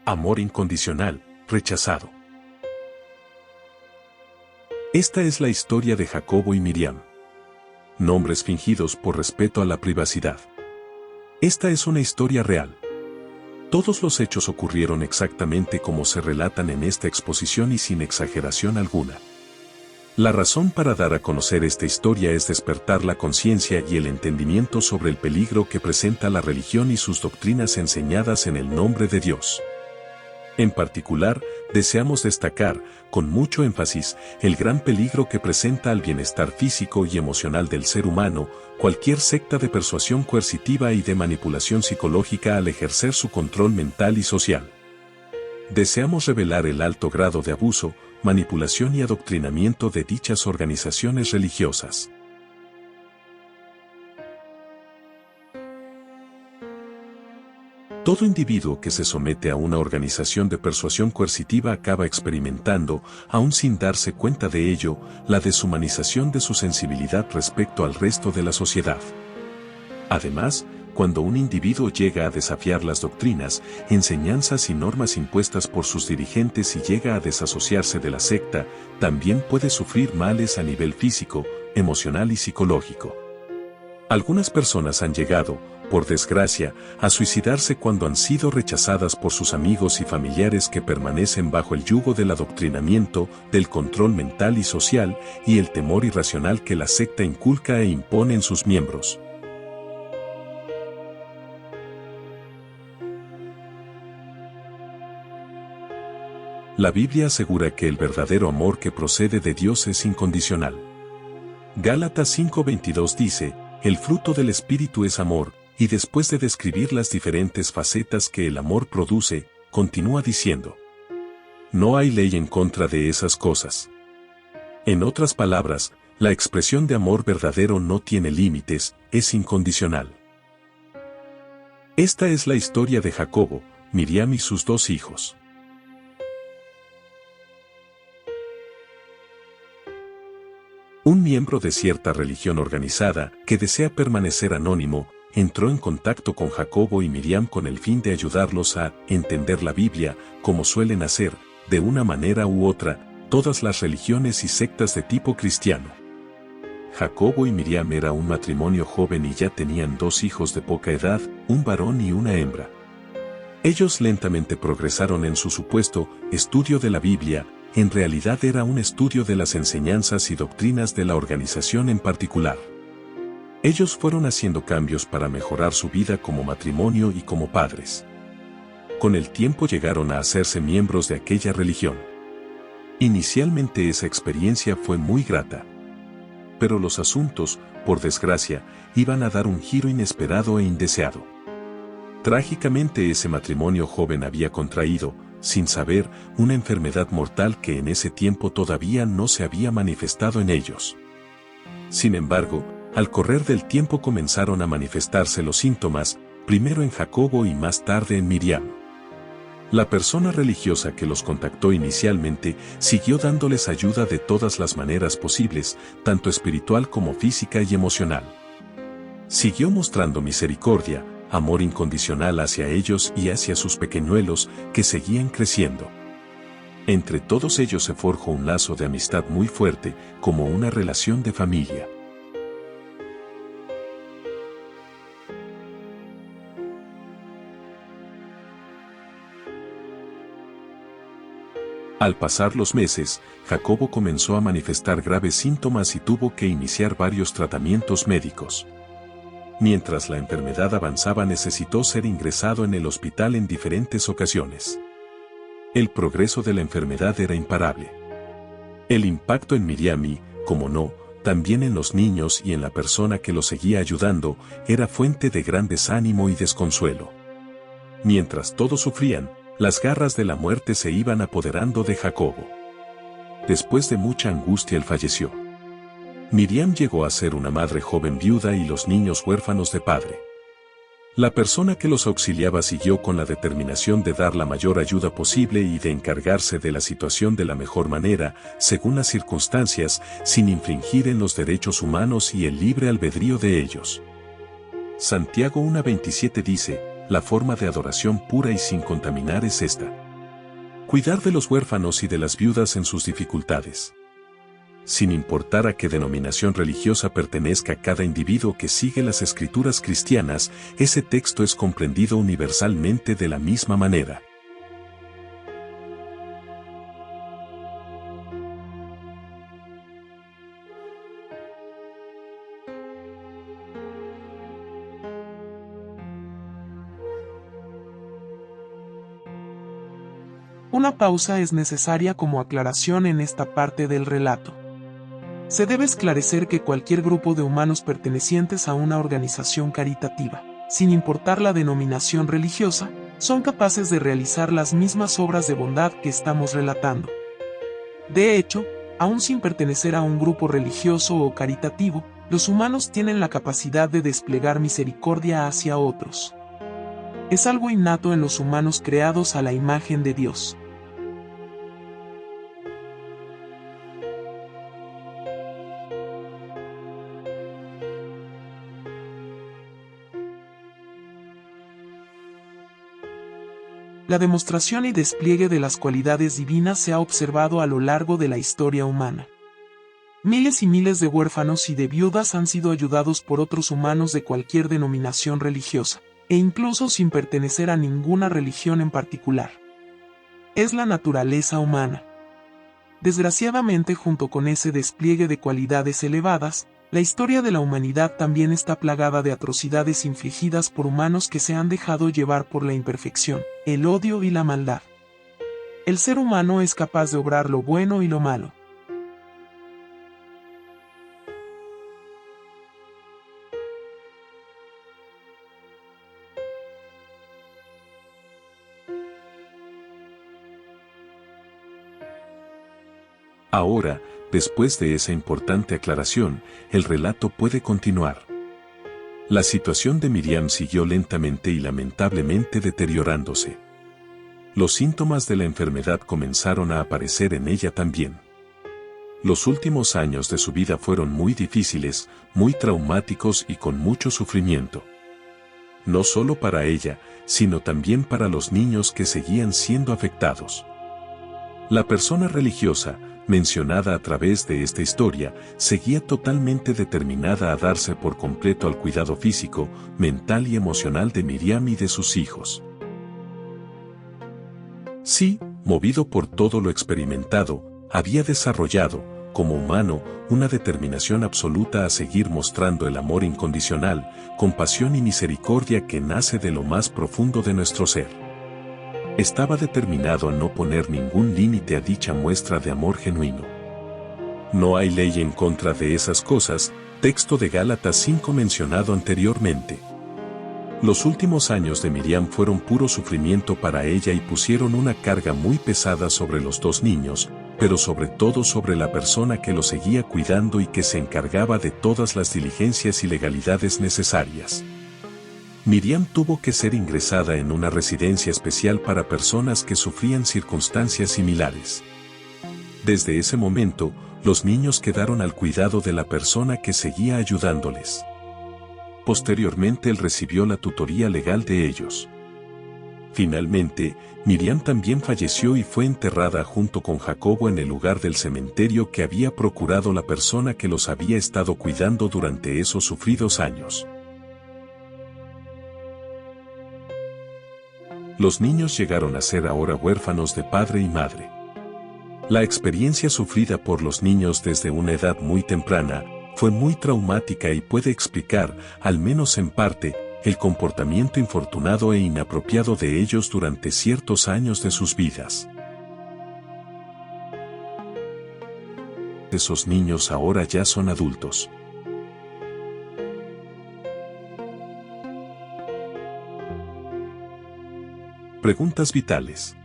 Amor incondicional, rechazado. Esta es la historia de Jacobo y Miriam. Nombres fingidos por respeto a la privacidad. Esta es una historia real. Todos los hechos ocurrieron exactamente como se relatan en esta exposición y sin exageración alguna. La razón para dar a conocer esta historia es despertar la conciencia y el entendimiento sobre el peligro que presenta la religión y sus doctrinas enseñadas en el nombre de Dios. En particular, deseamos destacar, con mucho énfasis, el gran peligro que presenta al bienestar físico y emocional del ser humano, cualquier secta de persuasión coercitiva y de manipulación psicológica al ejercer su control mental y social. Deseamos revelar el alto grado de abuso, manipulación y adoctrinamiento de dichas organizaciones religiosas. Todo individuo que se somete a una organización de persuasión coercitiva acaba experimentando, aun sin darse cuenta de ello, la deshumanización de su sensibilidad respecto al resto de la sociedad. Además, cuando un individuo llega a desafiar las doctrinas, enseñanzas y normas impuestas por sus dirigentes y llega a desasociarse de la secta, también puede sufrir males a nivel físico, emocional y psicológico. Algunas personas han llegado, por desgracia, a suicidarse cuando han sido rechazadas por sus amigos y familiares que permanecen bajo el yugo del adoctrinamiento, del control mental y social, y el temor irracional que la secta inculca e impone en sus miembros. La Biblia asegura que el verdadero amor que procede de Dios es incondicional. Gálatas 5:22 dice, el fruto del Espíritu es amor, y después de describir las diferentes facetas que el amor produce, continúa diciendo, no hay ley en contra de esas cosas. En otras palabras, la expresión de amor verdadero no tiene límites, es incondicional. Esta es la historia de Jacobo, Miriam y sus dos hijos. Un miembro de cierta religión organizada, que desea permanecer anónimo, entró en contacto con Jacobo y Miriam con el fin de ayudarlos a entender la Biblia, como suelen hacer, de una manera u otra, todas las religiones y sectas de tipo cristiano. Jacobo y Miriam era un matrimonio joven y ya tenían dos hijos de poca edad, un varón y una hembra. Ellos lentamente progresaron en su supuesto estudio de la Biblia. En realidad era un estudio de las enseñanzas y doctrinas de la organización en particular. Ellos fueron haciendo cambios para mejorar su vida como matrimonio y como padres. Con el tiempo llegaron a hacerse miembros de aquella religión. Inicialmente esa experiencia fue muy grata. Pero los asuntos, por desgracia, iban a dar un giro inesperado e indeseado. Trágicamente ese matrimonio joven había contraído, sin saber, una enfermedad mortal que en ese tiempo todavía no se había manifestado en ellos. Sin embargo, al correr del tiempo comenzaron a manifestarse los síntomas, primero en Jacobo y más tarde en Miriam. La persona religiosa que los contactó inicialmente siguió dándoles ayuda de todas las maneras posibles, tanto espiritual como física y emocional. Siguió mostrando misericordia, amor incondicional hacia ellos y hacia sus pequeñuelos, que seguían creciendo. Entre todos ellos se forjó un lazo de amistad muy fuerte, como una relación de familia. Al pasar los meses, Jacobo comenzó a manifestar graves síntomas y tuvo que iniciar varios tratamientos médicos. Mientras la enfermedad avanzaba necesitó ser ingresado en el hospital en diferentes ocasiones. El progreso de la enfermedad era imparable. El impacto en Miriam y, como no, también en los niños y en la persona que lo seguía ayudando, era fuente de gran desánimo y desconsuelo. Mientras todos sufrían, las garras de la muerte se iban apoderando de Jacobo. Después de mucha angustia él falleció. Miriam llegó a ser una madre joven viuda y los niños huérfanos de padre. La persona que los auxiliaba siguió con la determinación de dar la mayor ayuda posible y de encargarse de la situación de la mejor manera, según las circunstancias, sin infringir en los derechos humanos y el libre albedrío de ellos. Santiago 1:27 dice, la forma de adoración pura y sin contaminar es esta. Cuidar de los huérfanos y de las viudas en sus dificultades. Sin importar a qué denominación religiosa pertenezca cada individuo que sigue las escrituras cristianas, ese texto es comprendido universalmente de la misma manera. Una pausa es necesaria como aclaración en esta parte del relato. Se debe esclarecer que cualquier grupo de humanos pertenecientes a una organización caritativa, sin importar la denominación religiosa, son capaces de realizar las mismas obras de bondad que estamos relatando. De hecho, aun sin pertenecer a un grupo religioso o caritativo, los humanos tienen la capacidad de desplegar misericordia hacia otros. Es algo innato en los humanos creados a la imagen de Dios. La demostración y despliegue de las cualidades divinas se ha observado a lo largo de la historia humana. Miles y miles de huérfanos y de viudas han sido ayudados por otros humanos de cualquier denominación religiosa, e incluso sin pertenecer a ninguna religión en particular. Es la naturaleza humana. Desgraciadamente, junto con ese despliegue de cualidades elevadas, la historia de la humanidad también está plagada de atrocidades infligidas por humanos que se han dejado llevar por la imperfección, el odio y la maldad. El ser humano es capaz de obrar lo bueno y lo malo. Ahora, después de esa importante aclaración, el relato puede continuar. La situación de Miriam siguió lentamente y lamentablemente deteriorándose. Los síntomas de la enfermedad comenzaron a aparecer en ella también. Los últimos años de su vida fueron muy difíciles, muy traumáticos y con mucho sufrimiento. No solo para ella, sino también para los niños que seguían siendo afectados. La persona religiosa, mencionada a través de esta historia, seguía totalmente determinada a darse por completo al cuidado físico, mental y emocional de Miriam y de sus hijos. Sí, movido por todo lo experimentado, había desarrollado, como humano, una determinación absoluta a seguir mostrando el amor incondicional, compasión y misericordia que nace de lo más profundo de nuestro ser. Estaba determinado a no poner ningún límite a dicha muestra de amor genuino. No hay ley en contra de esas cosas, texto de Gálatas 5 mencionado anteriormente. Los últimos años de Miriam fueron puro sufrimiento para ella y pusieron una carga muy pesada sobre los dos niños, pero sobre todo sobre la persona que los seguía cuidando y que se encargaba de todas las diligencias y legalidades necesarias. Miriam tuvo que ser ingresada en una residencia especial para personas que sufrían circunstancias similares. Desde ese momento, los niños quedaron al cuidado de la persona que seguía ayudándoles. Posteriormente él recibió la tutoría legal de ellos. Finalmente, Miriam también falleció y fue enterrada junto con Jacobo en el lugar del cementerio que había procurado la persona que los había estado cuidando durante esos sufridos años. Los niños llegaron a ser ahora huérfanos de padre y madre. La experiencia sufrida por los niños desde una edad muy temprana fue muy traumática y puede explicar, al menos en parte, el comportamiento infortunado e inapropiado de ellos durante ciertos años de sus vidas. Esos niños ahora ya son adultos. Preguntas vitales.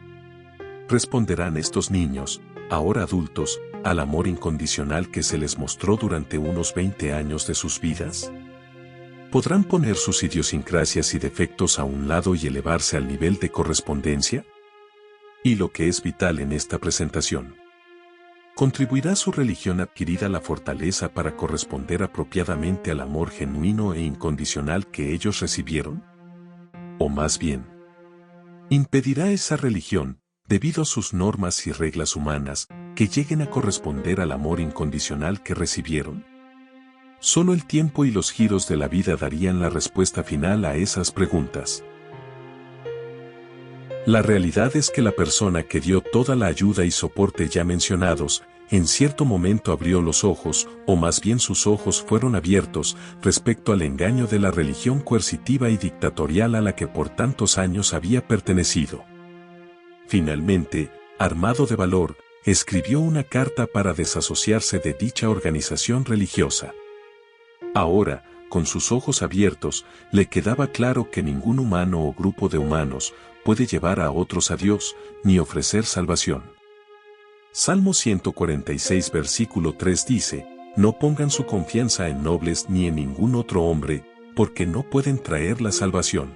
¿Responderán estos niños, ahora adultos, al amor incondicional que se les mostró durante unos 20 años de sus vidas? ¿Podrán poner sus idiosincrasias y defectos a un lado y elevarse al nivel de correspondencia? Y lo que es vital en esta presentación. ¿Contribuirá su religión adquirida la fortaleza para corresponder apropiadamente al amor genuino e incondicional que ellos recibieron? o más bien, impedirá esa religión, debido a sus normas y reglas humanas, que lleguen a corresponder al amor incondicional que recibieron. Solo el tiempo y los giros de la vida darían la respuesta final a esas preguntas. La realidad es que la persona que dio toda la ayuda y soporte ya mencionados, en cierto momento abrió los ojos, o más bien sus ojos fueron abiertos, respecto al engaño de la religión coercitiva y dictatorial a la que por tantos años había pertenecido. Finalmente, armado de valor, escribió una carta para desasociarse de dicha organización religiosa. Ahora, con sus ojos abiertos, le quedaba claro que ningún humano o grupo de humanos puede llevar a otros a Dios, ni ofrecer salvación. Salmo 146 versículo 3 dice, no pongan su confianza en nobles ni en ningún otro hombre, porque no pueden traer la salvación.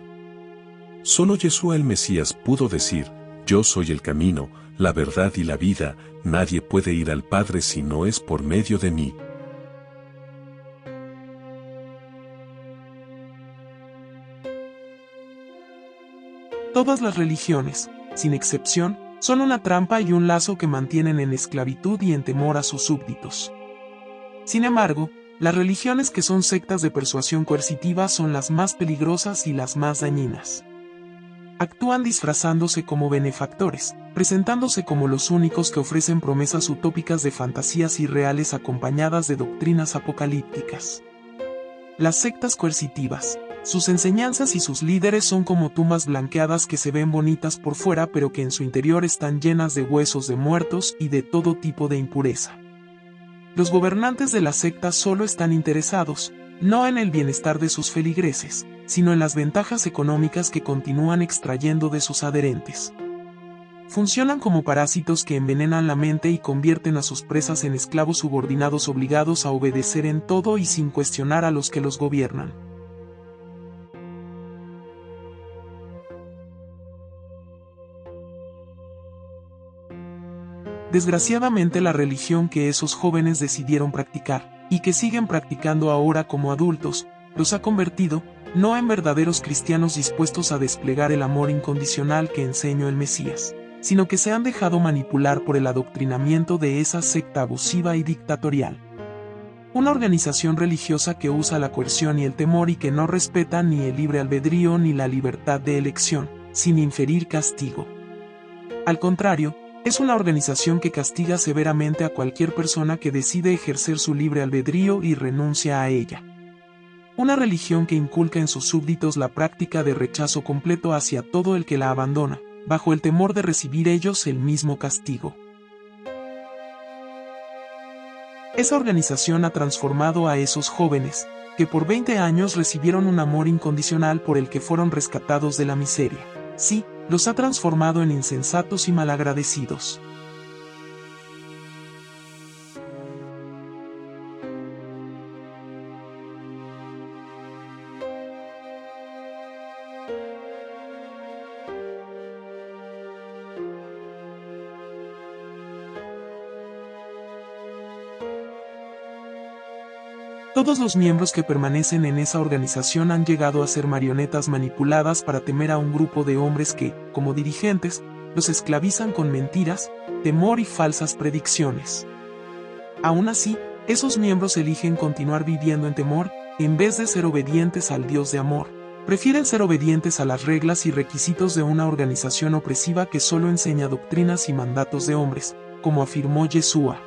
Solo Yeshua el Mesías pudo decir, yo soy el camino, la verdad y la vida, nadie puede ir al Padre si no es por medio de mí. Todas las religiones, sin excepción, son una trampa y un lazo que mantienen en esclavitud y en temor a sus súbditos. Sin embargo, las religiones que son sectas de persuasión coercitiva son las más peligrosas y las más dañinas. Actúan disfrazándose como benefactores, presentándose como los únicos que ofrecen promesas utópicas de fantasías irreales acompañadas de doctrinas apocalípticas. Las sectas coercitivas, sus enseñanzas y sus líderes son como tumbas blanqueadas que se ven bonitas por fuera pero que en su interior están llenas de huesos de muertos y de todo tipo de impureza. Los gobernantes de las sectas solo están interesados, no en el bienestar de sus feligreses, sino en las ventajas económicas que continúan extrayendo de sus adherentes. Funcionan como parásitos que envenenan la mente y convierten a sus presas en esclavos subordinados obligados a obedecer en todo y sin cuestionar a los que los gobiernan. Desgraciadamente la religión que esos jóvenes decidieron practicar, y que siguen practicando ahora como adultos, los ha convertido, no en verdaderos cristianos dispuestos a desplegar el amor incondicional que enseñó el Mesías, sino que se han dejado manipular por el adoctrinamiento de esa secta abusiva y dictatorial. Una organización religiosa que usa la coerción y el temor y que no respeta ni el libre albedrío ni la libertad de elección, sin inferir castigo. Al contrario, es una organización que castiga severamente a cualquier persona que decide ejercer su libre albedrío y renuncia a ella. Una religión que inculca en sus súbditos la práctica de rechazo completo hacia todo el que la abandona, bajo el temor de recibir ellos el mismo castigo. Esa organización ha transformado a esos jóvenes, que por 20 años recibieron un amor incondicional por el que fueron rescatados de la miseria. Sí, los ha transformado en insensatos y malagradecidos. Todos los miembros que permanecen en esa organización han llegado a ser marionetas manipuladas para temer a un grupo de hombres que, como dirigentes, los esclavizan con mentiras, temor y falsas predicciones. Aún así, esos miembros eligen continuar viviendo en temor, en vez de ser obedientes al Dios de amor. Prefieren ser obedientes a las reglas y requisitos de una organización opresiva que solo enseña doctrinas y mandatos de hombres, como afirmó Yeshua.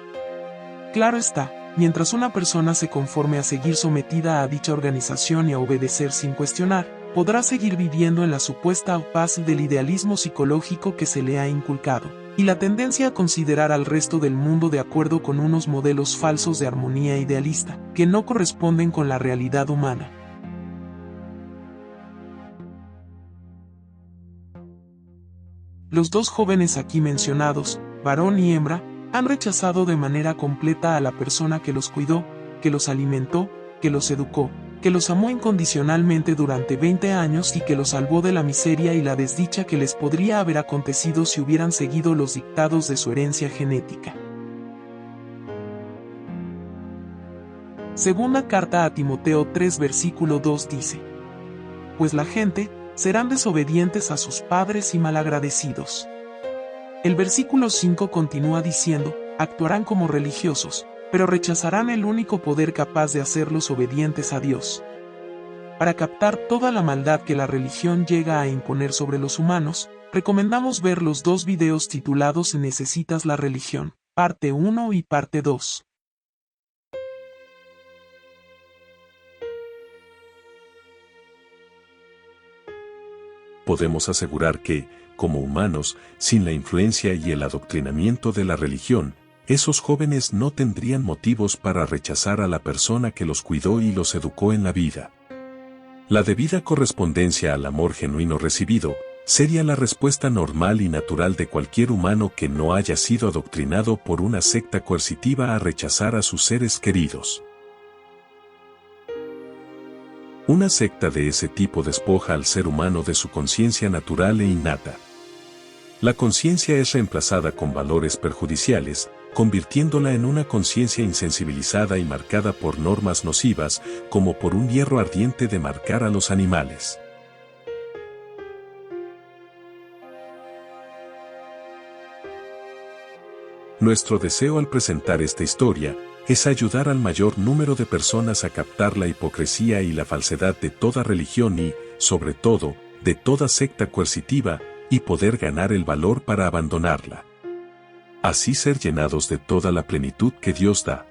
Claro está, mientras una persona se conforme a seguir sometida a dicha organización y a obedecer sin cuestionar, podrá seguir viviendo en la supuesta paz del idealismo psicológico que se le ha inculcado, y la tendencia a considerar al resto del mundo de acuerdo con unos modelos falsos de armonía idealista, que no corresponden con la realidad humana. Los dos jóvenes aquí mencionados, varón y hembra, han rechazado de manera completa a la persona que los cuidó, que los alimentó, que los educó, que los amó incondicionalmente durante 20 años y que los salvó de la miseria y la desdicha que les podría haber acontecido si hubieran seguido los dictados de su herencia genética. Segunda carta a Timoteo 3 versículo 2 dice: Pues la gente, serán desobedientes a sus padres y malagradecidos. El versículo 5 continúa diciendo, actuarán como religiosos, pero rechazarán el único poder capaz de hacerlos obedientes a Dios. Para captar toda la maldad que la religión llega a imponer sobre los humanos, recomendamos ver los dos videos titulados Necesitas la religión, parte 1 y parte 2. Podemos asegurar que, como humanos, sin la influencia y el adoctrinamiento de la religión, esos jóvenes no tendrían motivos para rechazar a la persona que los cuidó y los educó en la vida. La debida correspondencia al amor genuino recibido sería la respuesta normal y natural de cualquier humano que no haya sido adoctrinado por una secta coercitiva a rechazar a sus seres queridos. Una secta de ese tipo despoja al ser humano de su conciencia natural e innata. La conciencia es reemplazada con valores perjudiciales, convirtiéndola en una conciencia insensibilizada y marcada por normas nocivas, como por un hierro ardiente de marcar a los animales. Nuestro deseo al presentar esta historia es ayudar al mayor número de personas a captar la hipocresía y la falsedad de toda religión y, sobre todo, de toda secta coercitiva, y poder ganar el valor para abandonarla. Así ser llenados de toda la plenitud que Dios da.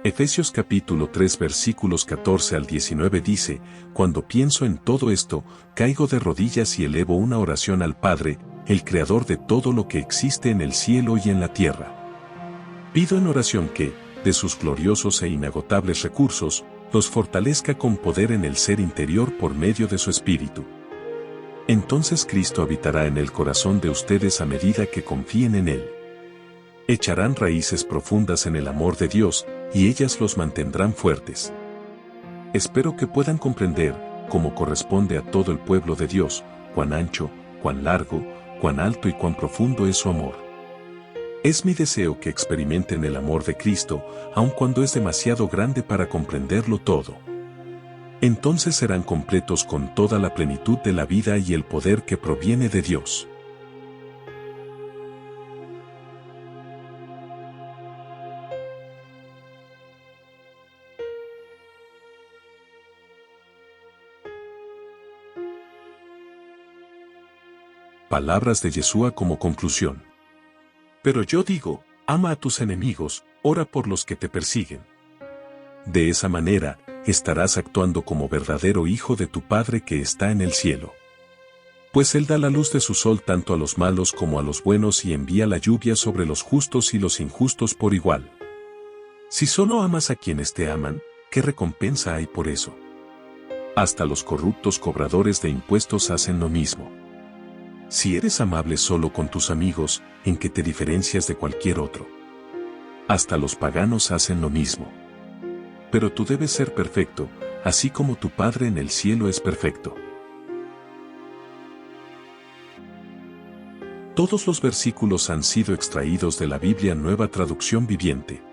Efesios capítulo 3 versículos 14 al 19 dice, cuando pienso en todo esto, caigo de rodillas y elevo una oración al Padre, el Creador de todo lo que existe en el cielo y en la tierra. Pido en oración que, de sus gloriosos e inagotables recursos, los fortalezca con poder en el ser interior por medio de su Espíritu. Entonces Cristo habitará en el corazón de ustedes a medida que confíen en Él. Echarán raíces profundas en el amor de Dios, y ellas los mantendrán fuertes. Espero que puedan comprender, como corresponde a todo el pueblo de Dios, cuán ancho, cuán largo, cuán alto y cuán profundo es su amor. Es mi deseo que experimenten el amor de Cristo, aun cuando es demasiado grande para comprenderlo todo. Entonces serán completos con toda la plenitud de la vida y el poder que proviene de Dios. Palabras de Yeshua como conclusión. Pero yo digo, ama a tus enemigos, ora por los que te persiguen. De esa manera, estarás actuando como verdadero hijo de tu Padre que está en el cielo. Pues Él da la luz de su sol tanto a los malos como a los buenos y envía la lluvia sobre los justos y los injustos por igual. Si solo amas a quienes te aman, ¿qué recompensa hay por eso? Hasta los corruptos cobradores de impuestos hacen lo mismo. Si eres amable solo con tus amigos, ¿en qué te diferencias de cualquier otro? Hasta los paganos hacen lo mismo. Pero tú debes ser perfecto, así como tu Padre en el cielo es perfecto. Todos los versículos han sido extraídos de la Biblia Nueva Traducción Viviente.